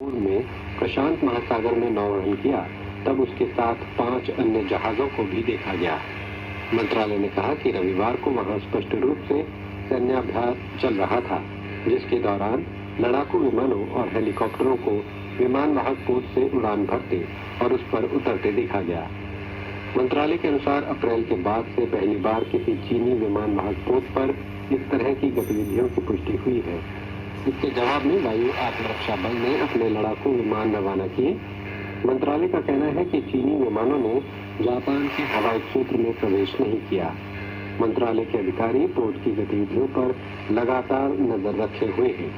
पूर्व में प्रशांत महासागर में नौवहन किया, तब उसके साथ 5 अन्य जहाजों को भी देखा गया। मंत्रालय ने कहा कि रविवार को वहां स्पष्ट रूप से सैन्याभ्यास चल रहा था, जिसके दौरान लड़ाकू विमानों और हेलीकॉप्टरों को विमान वाहक पोत से उड़ान भरते और उस पर उतरते देखा गया। मंत्रालय के अनुसार अप्रैल के बाद से पहली बार किसी चीनी विमान वाहक पोत पर इस तरह की गतिविधियों की पुष्टि हुई है। इसके जवाब में वायु आत्मरक्षा बल ने अपने लड़ाकू विमान रवाना किए। मंत्रालय का कहना है कि चीनी विमानों ने जापान के हवाई क्षेत्र में प्रवेश नहीं किया। मंत्रालय के अधिकारी पोत की गतिविधियों पर लगातार नजर रखे हुए हैं।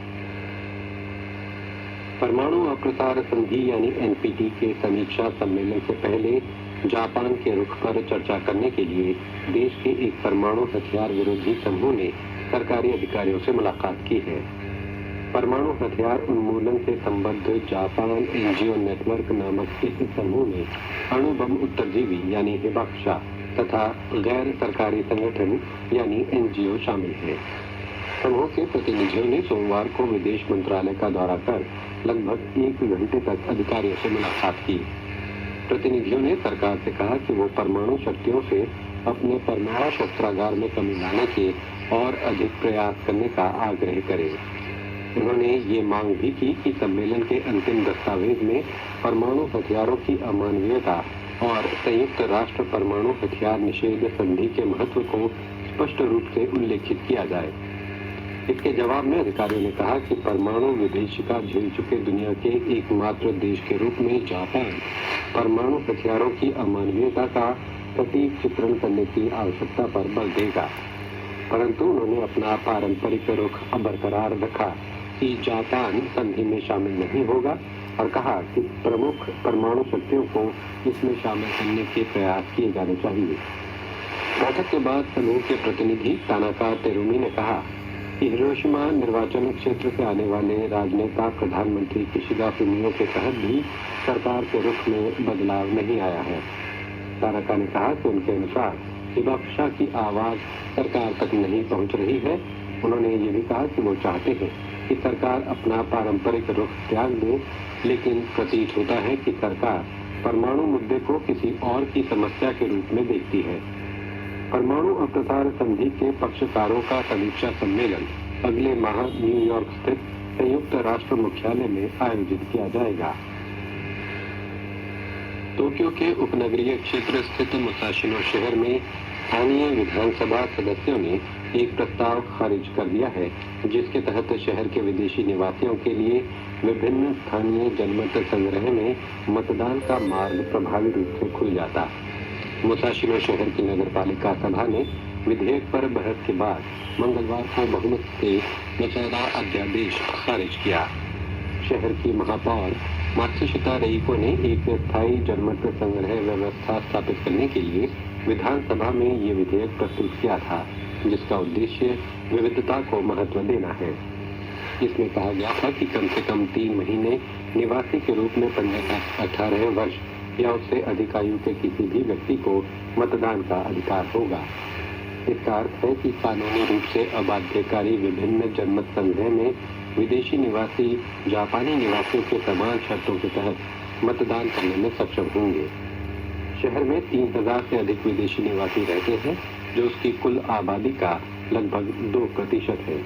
परमाणु अप्रसार संधि यानी एनपीटी के समीक्षा सम्मेलन से पहले जापान के रुख पर चर्चा करने के लिए देश के एक परमाणु हथियार विरोधी समूह ने सरकारी अधिकारियों से मुलाकात की है। परमाणु हथियार उन्मूलन से संबद्ध जापान एनजीओ नेटवर्क नामक इस समूह में अणु बम उत्तरजीवी यानी हिबाकुशा तथा गैर सरकारी संगठन यानी एनजीओ शामिल है। समूह के प्रतिनिधियों ने सोमवार को विदेश मंत्रालय का दौरा कर लगभग 1 घंटे तक अधिकारियों से मुलाकात की। प्रतिनिधियों ने सरकार से कहा कि वो परमाणु शक्तियों से अपने परमाणु शस्त्रागार में कमी लाने के और अधिक प्रयास करने का आग्रह करे। उन्होंने ये मांग भी की कि सम्मेलन के अंतिम दस्तावेज में परमाणु हथियारों की अमानवीयता और संयुक्त राष्ट्र परमाणु हथियार निषेध संधि के महत्व को स्पष्ट रूप से उल्लेखित किया जाए। इसके जवाब में अधिकारियों ने कहा कि परमाणु विभीषिका झेल चुके दुनिया के एकमात्र देश के रूप में जापान परमाणु हथियारों की अमानवीयता का सटीक चित्रण करने की आवश्यकता पर बल देगा। परंतु उन्होंने अपना पारंपरिक रुख बरकरार रखा कि जापान संधि में शामिल नहीं होगा और कहा कि प्रमुख परमाणु शक्तियों को इसमें शामिल करने के प्रयास किए जाने चाहिए। बैठक के बाद समूह के प्रतिनिधि तानाका तेरुमी ने कहा कि हिरोशिमा निर्वाचन क्षेत्र से आने वाले राजनेता प्रधानमंत्री किशिदा फुमियो के तहत भी सरकार के रुख में बदलाव नहीं आया है। तानाका ने कहा कि उनके अनुसार हिबाकुशा की आवाज सरकार तक नहीं पहुंच रही है। उन्होंने ये भी कहा कि वो चाहते हैं कि सरकार अपना पारंपरिक रुख त्याग दे, लेकिन प्रतीत होता है कि सरकार परमाणु मुद्दे को किसी और की समस्या के रूप में देखती है। परमाणु अप्रसार संधि के पक्षकारों का समीक्षा सम्मेलन अगले माह न्यूयॉर्क स्थित संयुक्त राष्ट्र मुख्यालय में आयोजित किया जाएगा। टोक्यो के उपनगरीय क्षेत्र स्थित मुसाशिनो शहर में स्थानीय विधानसभा सदस्यों ने एक प्रस्ताव खारिज कर दिया है, जिसके तहत शहर के विदेशी निवासियों के लिए विभिन्न स्थानीय जनमत संग्रह में मतदान का मार्ग प्रभावी रूप से खुल जाता। मुसाशिनो शहर की नगरपालिका सभा ने विधेयक पर बहस के बाद मंगलवार को बहुमत से मसौदा अध्यादेश खारिज किया। शहर की महापौर मात्सुशिता रेइको ने एक स्थायी जनमत संग्रह व्यवस्था स्थापित करने के लिए विधानसभा में ये विधेयक प्रस्तुत किया था, जिसका उद्देश्य विविधता को महत्व देना है। इसमें कहा गया था कि कम से कम 3 महीने निवासी के रूप में 18 वर्ष या उससे अधिक आयु के किसी भी व्यक्ति को मतदान का अधिकार होगा। इसका अर्थ है कि कानूनी रूप से अबाध्यकारी विभिन्न जनमत संग्रह में विदेशी निवासी जापानी निवासियों के समान शर्तों के तहत मतदान करने में सक्षम होंगे। शहर में 3000 से अधिक विदेशी निवासी रहते हैं, जो उसकी कुल आबादी का लगभग 2% है।